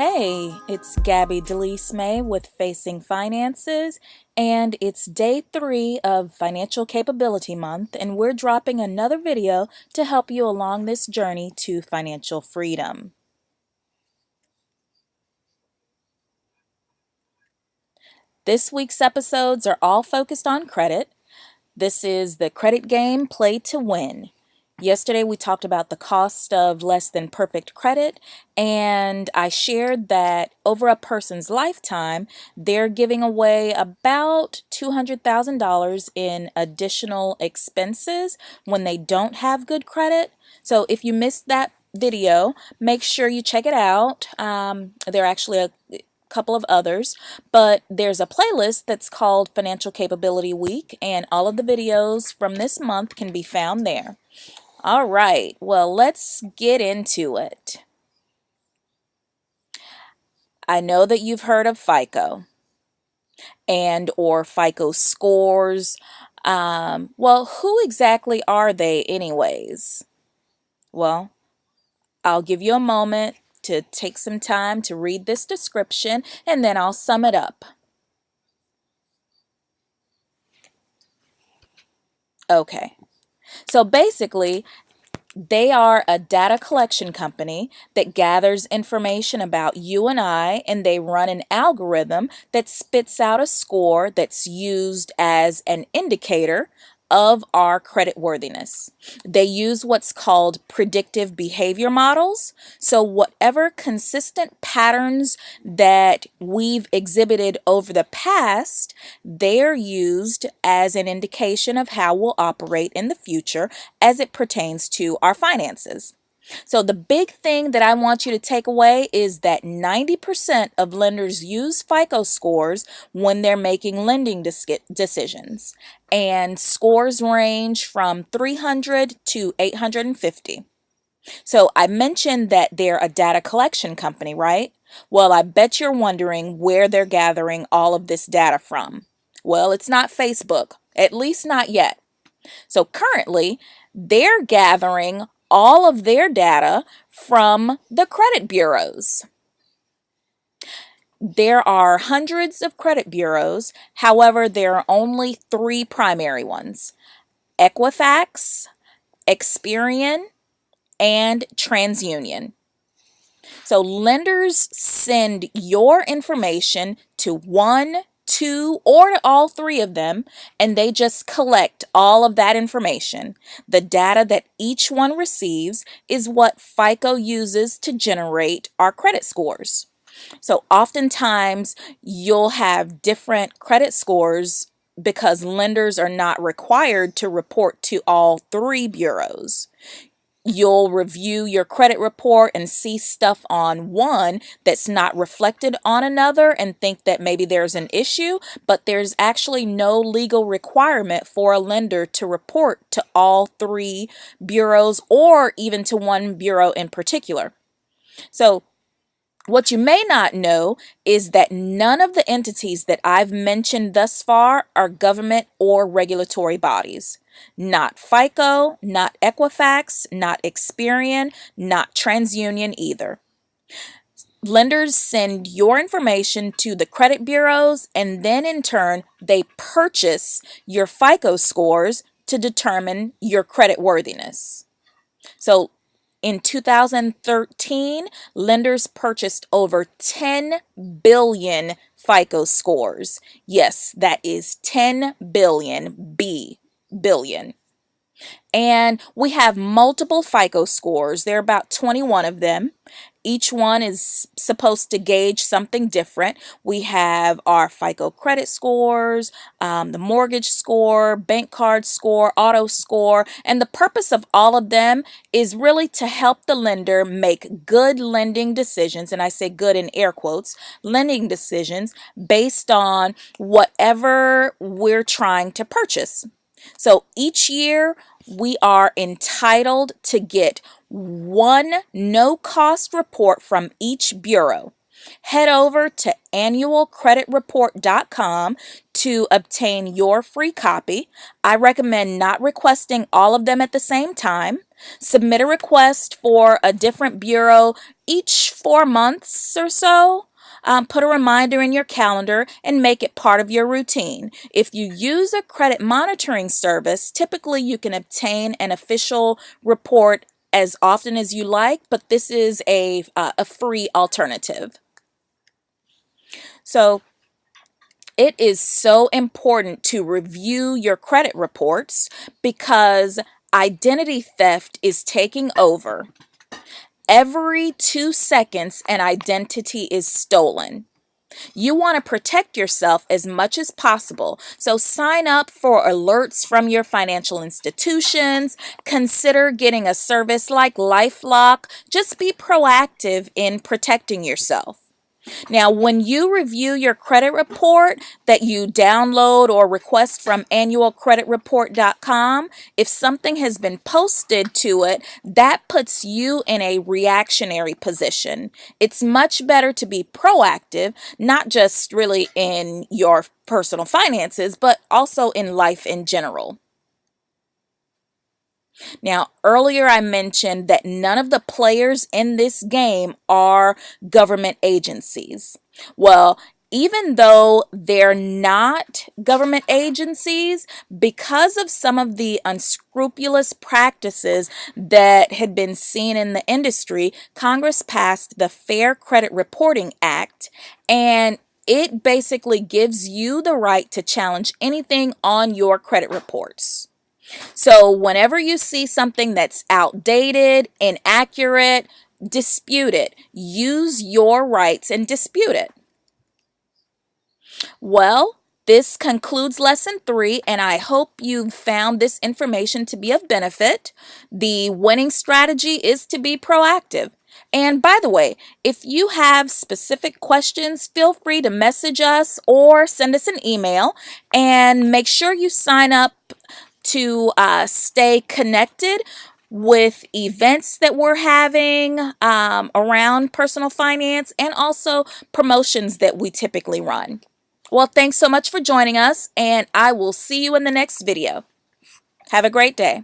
Hey, it's Gabby DeLise May with Facing Finances, and it's day 3 of Financial Capability Month, and we're dropping another video to help you along this journey to financial freedom. This week's episodes are all focused on credit. This is the credit game played to win. Yesterday, we talked about the cost of less than perfect credit, and I shared that over a person's lifetime, they're giving away about $200,000 in additional expenses when they don't have good credit. So if you missed that video, make sure you check it out. There are actually a couple of others, but there's a playlist that's called Financial Capability Week, and all of the videos from this month can be found there. All right, well, let's get into it. I know that you've heard of FICO and or FICO scores. Well, who exactly are they anyways? Well, I'll give you a moment to take some time to read this description, and then I'll sum it up. Okay, so basically, they are a data collection company that gathers information about you and I, and they run an algorithm that spits out a score that's used as an indicator of our credit worthiness. They use what's called predictive behavior models. So whatever consistent patterns that we've exhibited over the past, they're used as an indication of how we'll operate in the future as it pertains to our finances. So the big thing that I want you to take away is that 90% of lenders use FICO scores when they're making lending decisions, and scores range from 300 to 850. So I mentioned that they're a data collection company, right? Well, I bet you're wondering where they're gathering all of this data from. Well, it's not Facebook, at least not yet. So currently, they're gathering all of their data from the credit bureaus. There are hundreds of credit bureaus. However, there are only 3 primary ones: Equifax, Experian, and TransUnion. So lenders send your information to 1, 2, or all 3 of them, and they just collect all of that information. The data that each one receives is what FICO uses to generate our credit scores. So oftentimes you'll have different credit scores because lenders are not required to report to all 3 bureaus. You'll review your credit report and see stuff on one that's not reflected on another and think that maybe there's an issue, but there's actually no legal requirement for a lender to report to all 3 bureaus or even to one bureau in particular. So what you may not know is that none of the entities that I've mentioned thus far are government or regulatory bodies. Not FICO, not Equifax, not Experian, not TransUnion either. Lenders send your information to the credit bureaus, and then in turn, they purchase your FICO scores to determine your credit worthiness. So in 2013, lenders purchased over 10 billion FICO scores. Yes, that is 10 billion, billion. And we have multiple FICO scores. There are about 21 of them. Each one is supposed to gauge something different. We have our FICO credit scores, the mortgage score, bank card score, auto score, and the purpose of all of them is really to help the lender make good lending decisions, and I say good in air quotes, lending decisions based on whatever we're trying to purchase. So each year we are entitled to get one no-cost report from each bureau. Head over to annualcreditreport.com to obtain your free copy, I recommend not requesting all of them at the same time. Submit a request for a different bureau each 4 months or so. Put a reminder in your calendar and make it part of your routine. If you use a credit monitoring service, typically you can obtain an official report as often as you like, but this is a free alternative. So it is so important to review your credit reports because identity theft is taking over. Every 2 seconds, an identity is stolen. You want to protect yourself as much as possible, so sign up for alerts from your financial institutions. Consider getting a service like LifeLock. Just be proactive in protecting yourself. Now, when you review your credit report that you download or request from annualcreditreport.com, if something has been posted to it, that puts you in a reactionary position. It's much better to be proactive, not just really in your personal finances, but also in life in general. Now, earlier I mentioned that none of the players in this game are government agencies. Well, even though they're not government agencies, because of some of the unscrupulous practices that had been seen in the industry, Congress passed the Fair Credit Reporting Act, and it basically gives you the right to challenge anything on your credit reports. So whenever you see something that's outdated, inaccurate, dispute it. Use your rights and dispute it. Well, this concludes lesson 3, and I hope you found this information to be of benefit. The winning strategy is to be proactive. And by the way, if you have specific questions, feel free to message us or send us an email, and make sure you sign up to stay connected with events that we're having around personal finance and also promotions that we typically run. Well, thanks so much for joining us, and I will see you in the next video. Have a great day.